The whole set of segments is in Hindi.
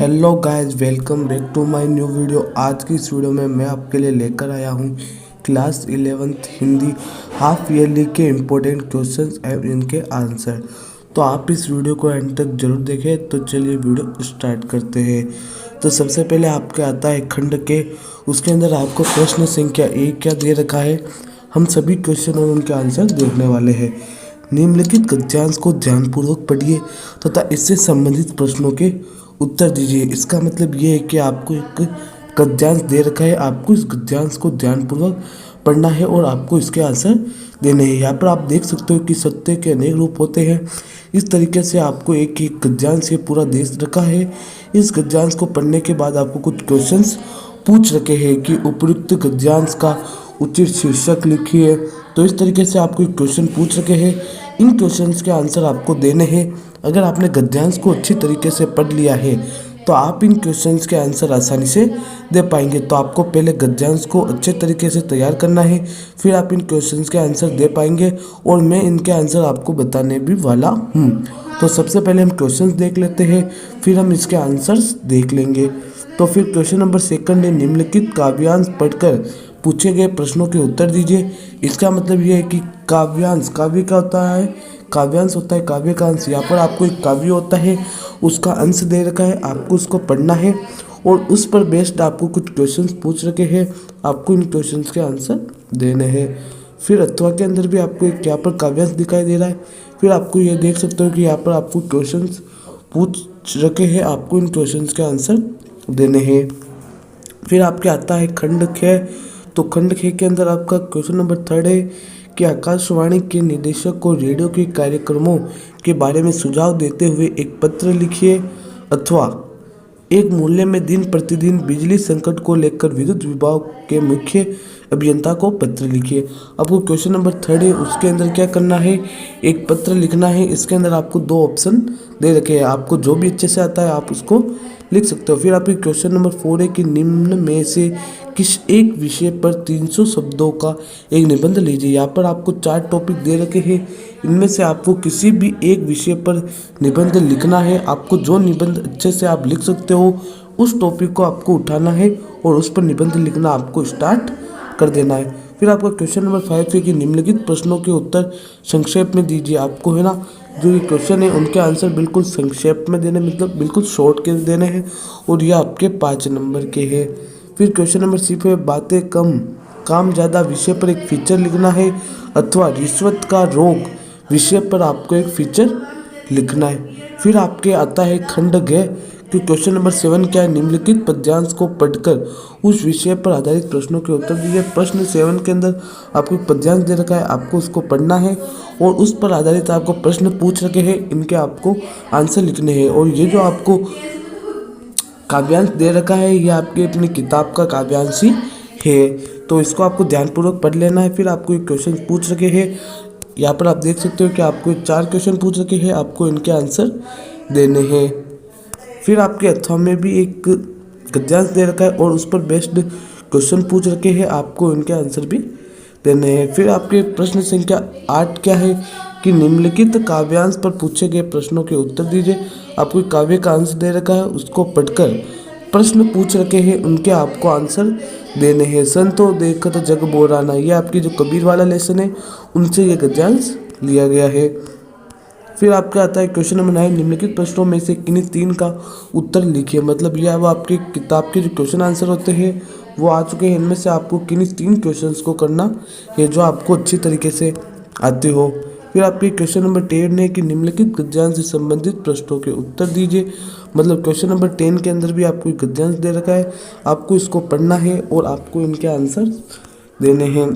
Hello guys, welcome back to my new video. आज की इस वीडियो में मैं आपके लिए लेकर आया हूँ class 11th Hindi half yearly के इम्पोर्टेंट क्वेश्चंस एवं इनके आंसर। तो आप इस वीडियो को एंड तक जरूर देखें। तो चलिए वीडियो स्टार्ट करते हैं। तो सबसे पहले आपके आता है खंड के, उसके अंदर आपको प्रश्न संख्या 1 क्या दे रखा है। हम सभी क्वेश्चन और उनके आंसर देखने वाले हैं। निम्नलिखित गद्यांश को ध्यानपूर्वक पढ़िए तथा इससे संबंधित प्रश्नों के उत्तर दीजिए। इसका मतलब ये है कि आपको एक गद्यांश दे रखा है, आपको इस गद्यांश को ध्यानपूर्वक पढ़ना है और आपको इसके आंसर देने हैं। यहाँ पर आप देख सकते हो कि सत्य के अनेक रूप होते हैं। इस तरीके से आपको एक एक गद्यांश से पूरा देश रखा है। इस गद्यांश को पढ़ने के बाद आपको कुछ क्वेश्चंस पूछ रखे हैं कि उपयुक्त गद्यांश का उचित शीर्षक लिखिए। तो इस तरीके से आपको एक क्वेश्चन पूछ रखे हैं। इन क्वेश्चंस के आंसर आपको देने हैं। अगर आपने गद्यांश को अच्छी तरीके से पढ़ लिया है तो आप इन क्वेश्चंस के आंसर आसानी से दे पाएंगे। तो आपको पहले गद्यांश को अच्छे तरीके से तैयार करना है, फिर आप इन क्वेश्चंस के आंसर दे पाएंगे और मैं इनके आंसर आपको बताने भी वाला हूँ। तो सबसे पहले हम क्वेश्चंस देख लेते हैं, फिर हम इसके आंसर्स देख लेंगे। तो फिर क्वेश्चन नंबर 2 है, निम्नलिखित काव्यांश पढ़कर पूछे गए प्रश्नों के उत्तर दीजिए। इसका मतलब ये है कि काव्यांश, काव्य क्या होता है, काव्यांश होता है काव्य का अंश। यहाँ पर आपको एक काव्य होता है, उसका अंश दे रखा है, आपको उसको पढ़ना है और उस पर बेस्ड आपको कुछ क्वेश्चंस पूछ रखे हैं, आपको इन क्वेश्चंस के आंसर देने हैं। फिर अथवा के अंदर भी आपको एक यहाँ पर काव्यांश दिखाई दे रहा है। फिर आपको ये देख सकते हो कि यहाँ पर आपको क्वेश्चंस पूछ रखे हैं, आपको इन क्वेश्चंस के आंसर देने हैं। फिर आपके आता है खंड ख। तो खंड ख के अंदर आपका क्वेश्चन नंबर 3 है कि आकाशवाणी के निदेशक को रेडियो के कार्यक्रमों के बारे में सुझाव देते हुए एक पत्र लिखिए, अथवा एक मूल्य में दिन प्रतिदिन बिजली संकट को लेकर विद्युत विभाग के मुख्य अभियंता को पत्र लिखिए। आपको क्वेश्चन नंबर 3 है, उसके अंदर क्या करना है, एक पत्र लिखना है। इसके अंदर आपको 2 ऑप्शन दे रखे हैं, आपको जो भी अच्छे से आता है आप उसको लिख सकते हो। फिर आपके क्वेश्चन नंबर 4 है कि निम्न में से किस एक विषय पर 300 शब्दों का एक निबंध लीजिए। यहाँ पर आपको 4 टॉपिक दे रखे हैं, इनमें से आपको किसी भी एक विषय पर निबंध लिखना है। आपको जो निबंध अच्छे से आप लिख सकते हो उस टॉपिक को आपको उठाना है और उस पर निबंध लिखना आपको स्टार्ट कर देना है। फिर आपका क्वेश्चन नंबर 5 है कि निम्नलिखित प्रश्नों के उत्तर संक्षेप में दीजिए। आपको है ना, जो ये क्वेश्चन है उनके आंसर बिल्कुल संक्षेप में देने, मतलब बिल्कुल शॉर्ट के देने हैं और ये आपके 5 नंबर के हैं। फिर क्वेश्चन नंबर 6 है, बातें कम काम ज़्यादा विषय पर एक फीचर लिखना है, अथवा रिश्वत का रोग विषय पर आपको एक फीचर लिखना है। फिर आपके आता है खंड ग कि क्वेश्चन नंबर 7 क्या है, निम्नलिखित पद्यांश को पढ़कर उस विषय पर आधारित प्रश्नों के उत्तर दीजिए। प्रश्न 7 के अंदर आपको पद्यांश दे रखा है, आपको उसको पढ़ना है और उस पर आधारित आपको प्रश्न पूछ रखे हैं, इनके आपको आंसर लिखने हैं। और ये जो आपको काव्यांश दे रखा है ये आपके अपनी किताब का काव्यांश ही है, तो इसको आपको ध्यानपूर्वक पढ़ लेना है। फिर आपको एक क्वेश्चन पूछ रखे हैं, यहाँ पर आप देख सकते हो कि आपको 4 क्वेश्चन पूछ रखे हैं, आपको इनके आंसर देने हैं। फिर आपके अथवा में भी एक गद्यांश दे रखा है और उस पर बेस्ड क्वेश्चन पूछ रखे हैं, आपको इनके आंसर भी देने हैं। फिर आपके प्रश्न संख्या 8 क्या है कि निम्नलिखित काव्यांश पर पूछे गए प्रश्नों के उत्तर दीजिए। आपको काव्य का अंश दे रखा है, उसको पढ़कर प्रश्न पूछ रखे हैं, उनके आपको आंसर देने हैं। संतो देखत जग बोराना, ये आपकी जो कबीर वाला लेसन है उनसे ये गद्यांश लिया गया है। फिर आपका आता है क्वेश्चन नंबर 9, निम्नलिखित प्रश्नों में से किन्हीं 3 का उत्तर लिखिए। मतलब यह वो आपके किताब के जो क्वेश्चन आंसर होते हैं वो आ चुके हैं, इनमें से आपको किन्हीं 3 क्वेश्चंस को करना है जो आपको अच्छी तरीके से आते हो। फिर आपके क्वेश्चन नंबर 10 है कि निम्नलिखित गद्यांश से संबंधित प्रश्नों के उत्तर दीजिए। मतलब क्वेश्चन नंबर 10 के अंदर भी आपको एक गद्यांश दे रखा है, आपको इसको पढ़ना है और आपको इनके आंसर देने हैं।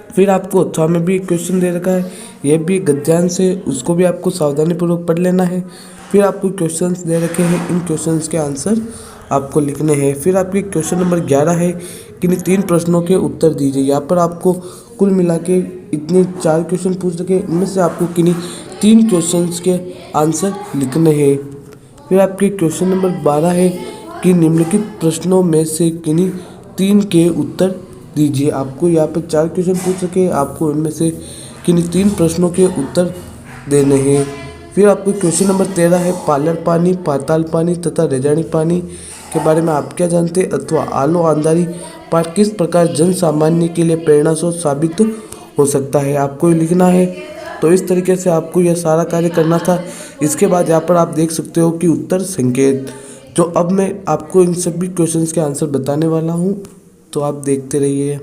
फिर आपको अथवा में भी एक क्वेश्चन दे रखा है, यह भी गद्यांश है, उसको भी आपको सावधानीपूर्वक पढ़ लेना है। फिर आपको क्वेश्चंस दे रखे हैं, इन क्वेश्चंस के आंसर आपको लिखने हैं। फिर आपके क्वेश्चन नंबर 11 है कि 3 प्रश्नों के उत्तर दीजिए। यहाँ पर आपको कुल मिला के इतने 4 क्वेश्चन पूछ रखे, इनमें से आपको किन्हीं 3 क्वेश्चंस के आंसर लिखने हैं। फिर आपके क्वेश्चन नंबर 12 है कि निम्नलिखित प्रश्नों में से किन्हीं 3 के उत्तर दीजिए। आपको यहाँ पर 4 क्वेश्चन पूछ रखे, आपको इनमें से किन्हीं 3 प्रश्नों के उत्तर देने हैं। फिर आपको क्वेश्चन नंबर 13 है पालर पानी, पाताल पानी तथा रेजानी पानी के बारे में आप क्या जानते हैं, अथवा आलो अंधारी पाठ किस प्रकार जन सामान्य के लिए प्रेरणा स्रोत साबित हो सकता है, आपको लिखना है। तो इस तरीके से आपको यह सारा कार्य करना था। इसके बाद यहाँ पर आप देख सकते हो कि उत्तर संकेत, जो अब मैं आपको इन सभी क्वेश्चंस के आंसर बताने वाला हूँ, तो आप देखते रहिए।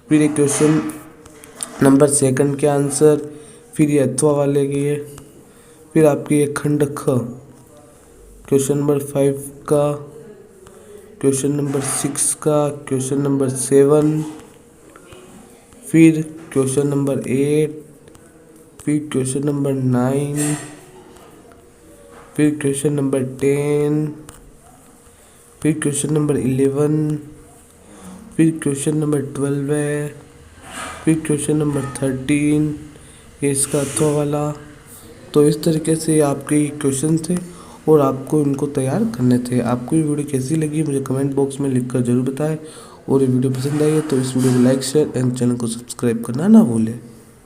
फिर ये क्वेश्चन नंबर 2 के आंसर, फिर ये अथवा वाले के ये, फिर आपके ये खंड ख, क्वेश्चन नंबर 5 का, क्वेश्चन नंबर 6 का, क्वेश्चन नंबर 7, फिर क्वेश्चन नंबर 8, फिर क्वेश्चन नंबर 9, फिर क्वेश्चन नंबर 10, फिर क्वेश्चन नंबर 11, फिर क्वेश्चन नंबर 12 है, फिर क्वेश्चन नंबर 13, ये इसका अथवा वाला। तो इस तरीके से आपके क्वेश्चन थे और आपको इनको तैयार करने थे। आपको ये वीडियो कैसी लगी मुझे कमेंट बॉक्स में लिखकर जरूर बताएं, और ये वीडियो पसंद आई है तो इस वीडियो को लाइक शेयर एंड चैनल को सब्सक्राइब करना ना भूलें।